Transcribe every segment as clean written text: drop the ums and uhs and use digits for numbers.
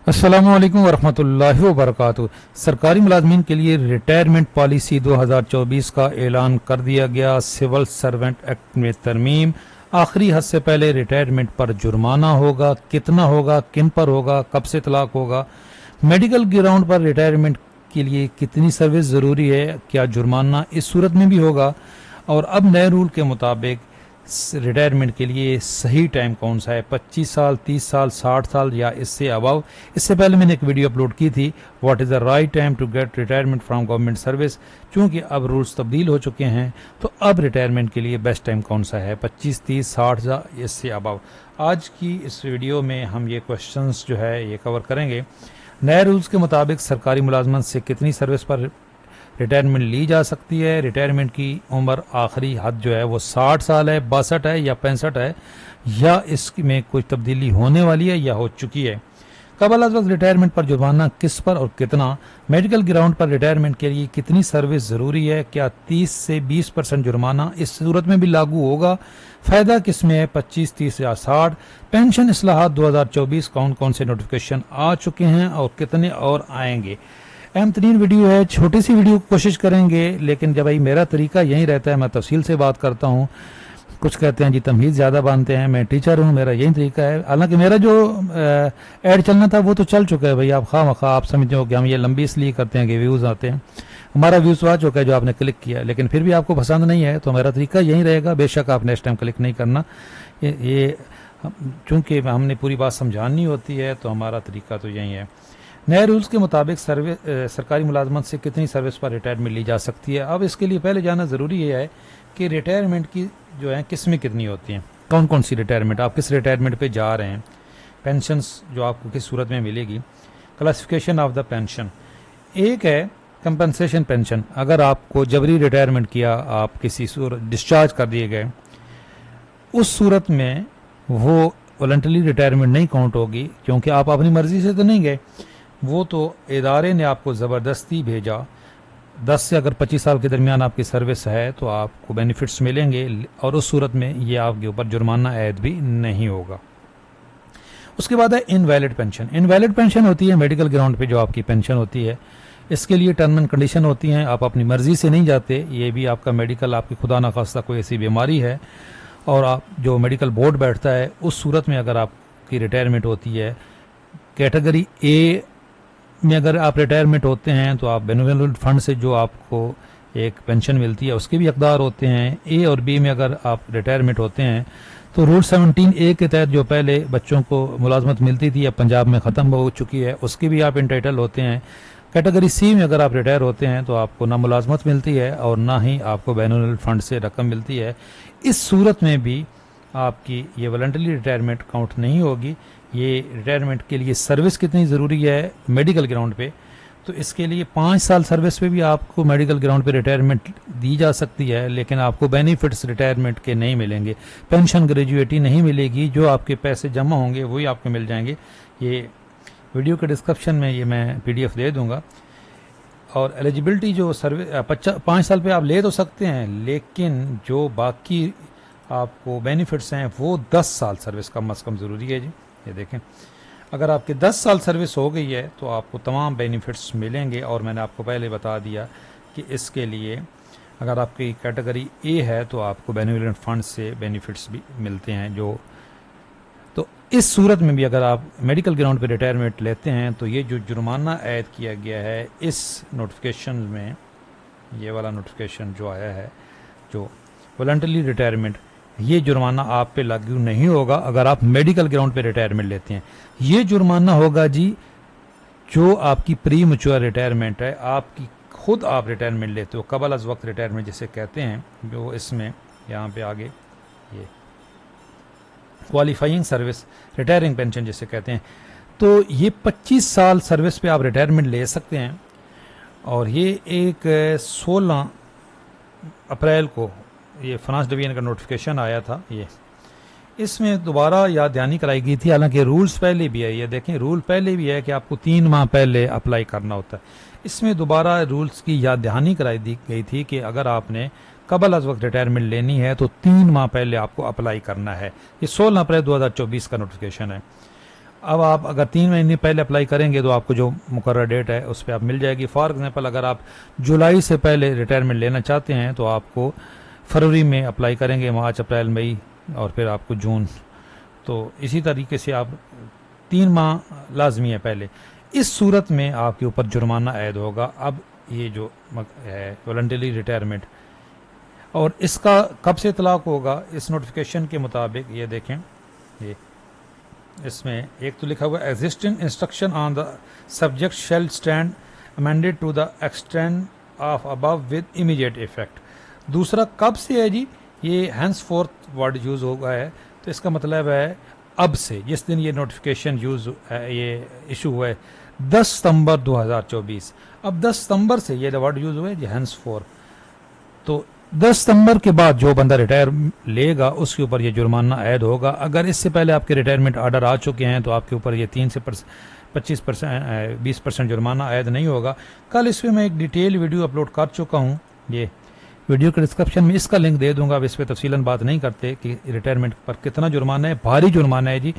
अस्सलामुअलैकुम वरहमतुल्लाहि वबरकातुहू। सरकारी मुलाजमीन के लिए रिटायरमेंट पॉलिसी 2024 का ऐलान कर दिया गया। सिविल सर्वेंट एक्ट में तरमीम। आखिरी हद से पहले रिटायरमेंट पर जुर्माना होगा, कितना होगा, किन पर होगा, कब से तलाक होगा, मेडिकल ग्राउंड पर रिटायरमेंट के लिए कितनी सर्विस ज़रूरी है, क्या जुर्माना इस सूरत में भी होगा, और अब नए रूल के मुताबिक रिटायरमेंट के लिए सही टाइम कौन सा है, 25 साल, 30 साल, 60 साल या इससे अबव। इससे पहले मैंने एक वीडियो अपलोड की थी, what is the right time to get retirement from government service. चूँकि अब रूल्स तब्दील हो चुके हैं तो अब रिटायरमेंट के लिए बेस्ट टाइम कौन सा है, 25, 30, 60 या इससे अबव। आज की इस वीडियो में हम ये क्वेश्चंस जो है ये कवर करेंगे। नए रूल्स के मुताबिक सरकारी मुलाजमत से कितनी सर्विस पर रिटायरमेंट ली जा सकती है। रिटायरमेंट की उम्र आखिरी हद जो है वो 60 साल है, 62 है या 65 है, या इसमें कोई तब्दीली होने वाली है या हो चुकी है। कबल अज़ वक्त रिटायरमेंट पर जुर्माना किस पर और कितना। मेडिकल ग्राउंड पर रिटायरमेंट के लिए कितनी सर्विस ज़रूरी है, क्या 30 से 20% जुर्माना इस सूरत में भी लागू होगा। फ़ायदा किस में है, 25, 30 या 60। पेंशन इस्लाहात 2024 कौन कौन से नोटिफिकेशन आ चुके हैं और कितने और आएंगे। अहम तरीन वीडियो है, छोटी सी वीडियो कोशिश करेंगे, लेकिन जब भाई मेरा तरीका यही रहता है, मैं तफसील से बात करता हूँ। कुछ कहते हैं जी तमहीज़ ज़्यादा बांधते हैं, मैं टीचर हूँ, मेरा यही तरीका है। हालांकि मेरा जो ऐड चलना था वो तो चल चुका है भाई। आप खामखा आप समझते हो कि हम ये लंबी इसलिए करते हैं कि व्यूज़ आते हैं। हमारा व्यूज़ आ चुका है जो आपने क्लिक किया, लेकिन फिर भी आपको पसंद नहीं है तो मेरा तरीका यही रहेगा। बेशक आप नेक्स्ट टाइम क्लिक नहीं करना। ये चूँकि हमने पूरी बात समझानी होती है तो हमारा तरीका तो यही है। नए रूल्स के मुताबिक सरकारी मुलाजमत से कितनी सर्विस पर रिटायरमेंट ली जा सकती है। अब इसके लिए पहले जानना ज़रूरी ये है कि रिटायरमेंट की जो है किस्में कितनी होती हैं, कौन कौन सी रिटायरमेंट, आप किस रिटायरमेंट पे जा रहे हैं, पेंशन्स जो आपको किस सूरत में मिलेगी, क्लासिफिकेशन ऑफ द पेंशन। एक है कंपनसेशन पेंशन। अगर आपको जबरी रिटायरमेंट किया, आप किसी सूरत डिस्चार्ज कर दिए गए, उस सूरत में वो वॉलंटरी रिटायरमेंट नहीं काउंट होगी, क्योंकि आप अपनी मर्जी से तो नहीं गए, वो तो इदारे ने आपको ज़बरदस्ती भेजा। 10 से अगर 25 साल के दरमियान आपकी सर्विस है तो आपको बेनिफिट्स मिलेंगे, और उस सूरत में ये आपके ऊपर जुर्माना ऐद भी नहीं होगा। उसके बाद है इनवैलिड पेंशन। इनवैलिड पेंशन होती है मेडिकल ग्राउंड पे जो आपकी पेंशन होती है। इसके लिए टर्म एंड कंडीशन होती हैं, आप अपनी मर्जी से नहीं जाते। ये भी आपका मेडिकल, आपकी खुदा न खास्ता कोई ऐसी बीमारी है और आप जो मेडिकल बोर्ड बैठता है, उस सूरत में अगर आपकी रिटायरमेंट होती है, कैटेगरी ए में अगर आप रिटायरमेंट होते हैं तो आप बेनिफिट फंड से जो आपको एक पेंशन मिलती है उसके भी हकदार होते हैं। ए और बी में अगर आप रिटायरमेंट होते हैं तो रूल 17A के तहत जो पहले बच्चों को मुलाजमत मिलती थी, अब पंजाब में ख़त्म हो चुकी है, उसकी भी आप इंटाइटल होते हैं। कैटेगरी सी में अगर आप रिटायर होते हैं तो आपको ना मुलाजमत मिलती है और ना ही आपको बेनिफिट फंड से रकम मिलती है। इस सूरत में भी आपकी ये वॉलंटरी रिटायरमेंट काउंट नहीं होगी। ये रिटायरमेंट के लिए सर्विस कितनी ज़रूरी है मेडिकल ग्राउंड पे, तो इसके लिए 5 साल सर्विस पे भी आपको मेडिकल ग्राउंड पे रिटायरमेंट दी जा सकती है, लेकिन आपको बेनिफिट्स रिटायरमेंट के नहीं मिलेंगे। पेंशन ग्रेजुएटी नहीं मिलेगी, जो आपके पैसे जमा होंगे वही आपको मिल जाएंगे। ये वीडियो के डिस्क्रिप्शन में ये मैं PDF दे दूँगा। और एलिजिबिलिटी जो सर्विस 5 साल पे आप ले तो सकते हैं, लेकिन जो बाकी आपको बेनिफिट्स हैं वो 10 साल सर्विस कम से कम ज़रूरी है जी। ये देखें, अगर आपकी 10 साल सर्विस हो गई है तो आपको तमाम बेनिफिट्स मिलेंगे। और मैंने आपको पहले बता दिया कि इसके लिए अगर आपकी कैटेगरी ए है तो आपको बेनिफिट फंड से बेनिफिट्स भी मिलते हैं। तो इस सूरत में भी अगर आप मेडिकल ग्राउंड पे रिटायरमेंट लेते हैं तो ये जो जुर्माना ऐड किया गया है इस नोटिफिकेशन में, ये वाला नोटिफिकेशन जो आया है जो वॉलंटरी रिटायरमेंट, ये जुर्माना आप पे लागू नहीं होगा अगर आप मेडिकल ग्राउंड पे रिटायरमेंट लेते हैं। ये जुर्माना होगा जी जो आपकी प्री मैच्योर रिटायरमेंट है, आपकी खुद आप रिटायरमेंट लेते हो, कबल अज़ वक्त रिटायरमेंट जिसे कहते हैं, जो इसमें यहाँ पे आगे ये क्वालिफाइंग सर्विस रिटायरिंग पेंशन जिसे कहते हैं। तो ये 25 साल सर्विस पे आप रिटायरमेंट ले सकते हैं। और ये एक 16 अप्रैल को ये फाइनेंस डिवीजन का नोटिफिकेशन आया था। ये इसमें दोबारा याद दहानी कराई गई थी, हालांकि रूल्स पहले भी है। ये देखें, रूल पहले भी है कि आपको 3 माह पहले अप्लाई करना होता है। इसमें दोबारा रूल्स की याद दहानी कराई दी गई थी कि अगर आपने कबल अज़ वक्त रिटायरमेंट लेनी है तो 3 माह पहले आपको अप्लाई करना है। ये 16 अप्रैल 2024 का नोटिफिकेशन है। अब आप अगर 3 महीने पहले अप्लाई करेंगे तो आपको जो मुकर्रर डेट है उस पर आप मिल जाएगी। फॉर एग्जांपल अगर आप जुलाई से पहले रिटायरमेंट लेना चाहते हैं तो आपको फरवरी में अप्लाई करेंगे, मार्च, अप्रैल, मई और फिर आपको जून। तो इसी तरीके से आप 3 माह लाजमी है पहले। इस सूरत में आपके ऊपर जुर्माना आयद होगा। अब ये जो है वॉलंटरी रिटायरमेंट, और इसका कब से इतलाक होगा इस नोटिफिकेशन के मुताबिक, ये देखें, ये इसमें एक तो लिखा हुआ existing instruction on the subject shall stand amended to the extend of above with immediate effect. दूसरा कब से है जी, ये हैंस फोर्थ वर्ड यूज़ होगा है, तो इसका मतलब है अब से, जिस दिन ये नोटिफिकेशन यूज़ ये इशू हुआ है 10 सितंबर 2024। अब 10 सितंबर से ये वर्ड यूज़ हुआ है जी हैंस फोर। तो 10 सितंबर के बाद जो बंदा रिटायर लेगा उसके ऊपर ये जुर्माना ऐड होगा। अगर इससे पहले आपके रिटायरमेंट आर्डर आ चुके हैं तो आपके ऊपर ये 3 से 20% जुर्माना ऐड नहीं होगा। कल इस पर मैं एक डिटेल वीडियो अपलोड कर चुका हूँ, ये वीडियो के डिस्क्रिप्शन में इसका लिंक दे दूंगा। अब इस पर तफसीलन बात नहीं करते कि रिटायरमेंट पर कितना जुर्माना है, भारी जुर्माना है जी।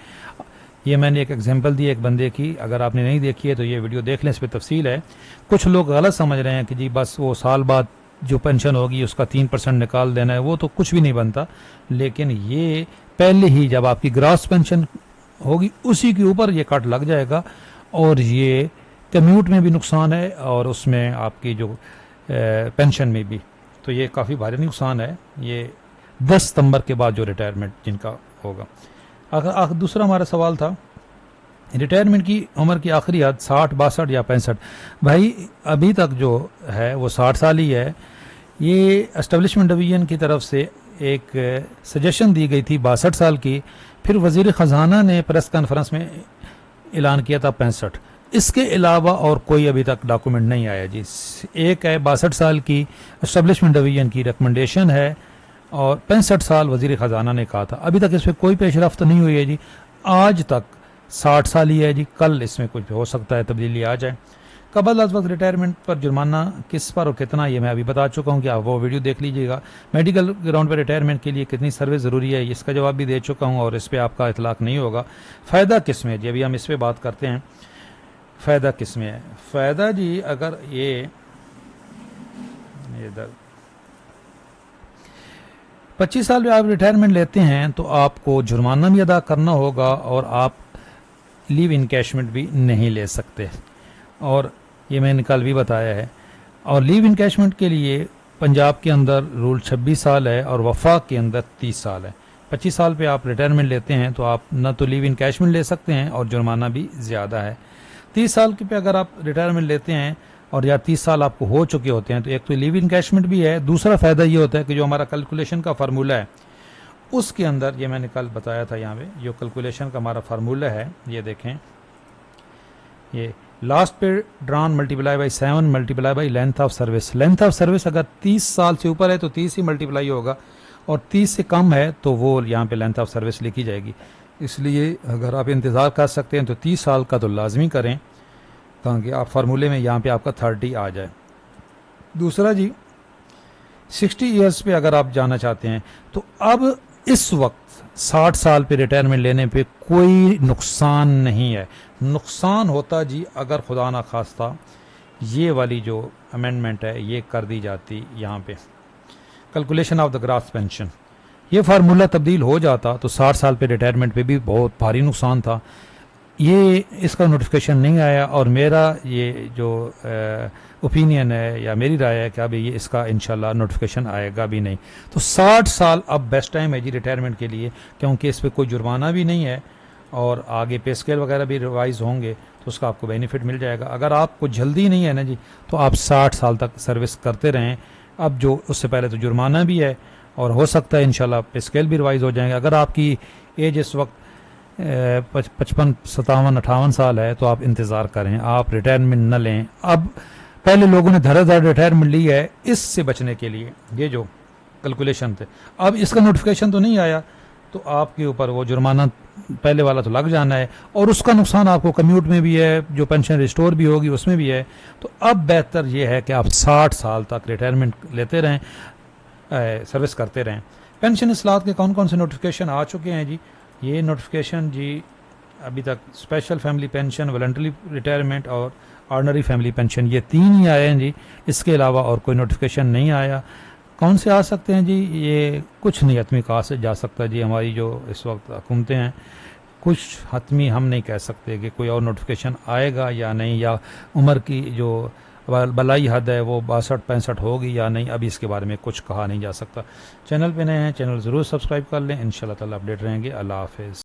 ये मैंने एक एग्जांपल दी एक बंदे की, अगर आपने नहीं देखी है तो ये वीडियो देख लें, इस पर तफसील है। कुछ लोग गलत समझ रहे हैं कि जी बस वो साल बाद जो पेंशन होगी उसका 3% निकाल देना है, वो तो कुछ भी नहीं बनता। लेकिन ये पहले ही जब आपकी ग्रॉस पेंशन होगी उसी के ऊपर ये कट लग जाएगा, और ये कम्यूट में भी नुकसान है और उसमें आपकी जो पेंशन में भी, तो ये काफ़ी भारी नुकसान है। ये 10 सितंबर के बाद जो रिटायरमेंट जिनका होगा। अगर दूसरा हमारा सवाल था रिटायरमेंट की उम्र की आखिरी हद 60, 62 या 65। भाई अभी तक जो है वो 60 साल ही है। ये एस्टेब्लिशमेंट डिवीजन की तरफ से एक सजेशन दी गई थी 62 साल की, फिर वजीर ख़जाना ने प्रेस कॉन्फ्रेंस में ऐलान किया था 65। इसके अलावा और कोई अभी तक डॉक्यूमेंट नहीं आया जी। एक है 62 साल की एस्टेब्लिशमेंट डिवीजन की रिकमेंडेशन है, और 65 साल वजीर ख़जाना ने कहा था। अभी तक इस पर कोई पेशरफ्त नहीं हुई है जी। आज तक 60 साल ही है जी, कल इसमें कुछ हो सकता है तब्दीली आ जाए। कबल अज वक्त रिटायरमेंट पर जुर्माना किस पर और कितना, ये मैं अभी बता चुका हूँ कि आप वो वीडियो देख लीजिएगा। मेडिकल ग्राउंड पर रिटायरमेंट के लिए कितनी सर्विस ज़रूरी है इसका जवाब भी दे चुका हूँ, और इस पर आपका इतलाक नहीं होगा। फ़ायदा किस में है जी, अभी हम इस पर बात करते हैं। फ़ायदा किस में है? फ़ायदा जी अगर ये इधर 25 साल में आप रिटायरमेंट लेते हैं तो आपको जुर्माना भी अदा करना होगा, और आप लीव इनकैशमेंट भी नहीं ले सकते, और ये मैंने कल भी बताया है। और लीव इनकैशमेंट के लिए पंजाब के अंदर रूल 26 साल है और वफाक के अंदर 30 साल है। 25 साल पे आप रिटायरमेंट लेते हैं तो आप न तो लीव इनकैशमेंट ले सकते हैं और जुर्माना भी ज़्यादा है। 30 साल के पे अगर आप रिटायरमेंट लेते हैं और या 30 साल आपको हो चुके होते हैं तो एक तो लीव इनकैशमेंट भी है। दूसरा फ़ायदा ये होता है कि जो हमारा कैलकुलेशन का फार्मूला है उसके अंदर, ये मैंने कल बताया था, यहाँ पे जो कैलकुलेशन का हमारा फार्मूला है ये देखें, ये लास्ट पे drawn multiply by 7 multiply by length of service. Length of service अगर 30 साल से ऊपर है तो 30 ही मल्टीप्लाई होगा, और 30 से कम है तो वो यहाँ पे लेंथ ऑफ सर्विस लिखी जाएगी। इसलिए अगर आप इंतज़ार कर सकते हैं तो 30 साल का तो लाजमी करें ताकि आप फार्मूले में यहाँ पे आपका 30 आ जाए। दूसरा जी 60 ईयर्स पे अगर आप जाना चाहते हैं तो अब इस वक्त 60 साल पे रिटायरमेंट लेने पे कोई नुकसान नहीं है। नुकसान होता जी अगर खुदा ना खास्ता ये वाली जो अमेंडमेंट है ये कर दी जाती, यहाँ पे calculation of the grass pension, ये फार्मूला तब्दील हो जाता तो 60 साल पे रिटायरमेंट पे भी बहुत भारी नुकसान था। ये इसका नोटिफिकेशन नहीं आया, और मेरा ये जो ओपिनियन है या मेरी राय है कि अभी ये इसका इंशाल्लाह नोटिफिकेशन आएगा भी नहीं। तो 60 साल अब बेस्ट टाइम है जी रिटायरमेंट के लिए, क्योंकि इस पर कोई जुर्माना भी नहीं है और आगे पे स्केल वगैरह भी रिवाइज होंगे तो उसका आपको बेनिफिट मिल जाएगा। अगर आपको जल्दी नहीं है ना जी तो आप 60 साल तक सर्विस करते रहें। अब जो उससे पहले तो जुर्माना भी है और हो सकता है इंशाल्लाह पे स्केल भी रिवाइज हो जाएंगे। अगर आपकी एज इस वक्त 55, 57, 58 साल है तो आप इंतज़ार करें, आप रिटायरमेंट न लें। अब पहले लोगों ने धड़े धड़ रिटायरमेंट ली है इससे बचने के लिए, ये जो कैलकुलेशन थे। अब इसका नोटिफिकेशन तो नहीं आया तो आपके ऊपर वो जुर्माना पहले वाला तो लग जाना है, और उसका नुकसान आपको कम्यूट में भी है, जो पेंशन रिस्टोर भी होगी उसमें भी है। तो अब बेहतर ये है कि आप 60 साल तक रिटायरमेंट लेते रहें, सर्विस करते रहें। पेंशन इस्लाहत के कौन कौन से नोटिफिकेशन आ चुके हैं जी? ये नोटिफिकेशन जी अभी तक special family pension, voluntary retirement और ऑर्डनरी फैमिली पेंशन, ये 3 ही आए हैं जी। इसके अलावा और कोई नोटिफिकेशन नहीं आया। कौन से आ सकते हैं जी? ये कुछ नहीं हतमी कहा से जा सकता जी। हमारी जो इस वक्त हुकूमतें हैं, कुछ हतमी हम नहीं कह सकते कि कोई और नोटिफिकेशन आएगा या नहीं, या उम्र की जो बलाई हद है वो 62-65 होगी या नहीं, अभी इसके बारे में कुछ कहा नहीं जा सकता। चैनल पे नए हैं, चैनल ज़रूर सब्सक्राइब कर लें। इंशाल्लाह ताला अपडेट रहेंगे। अल्लाह हाफिज़।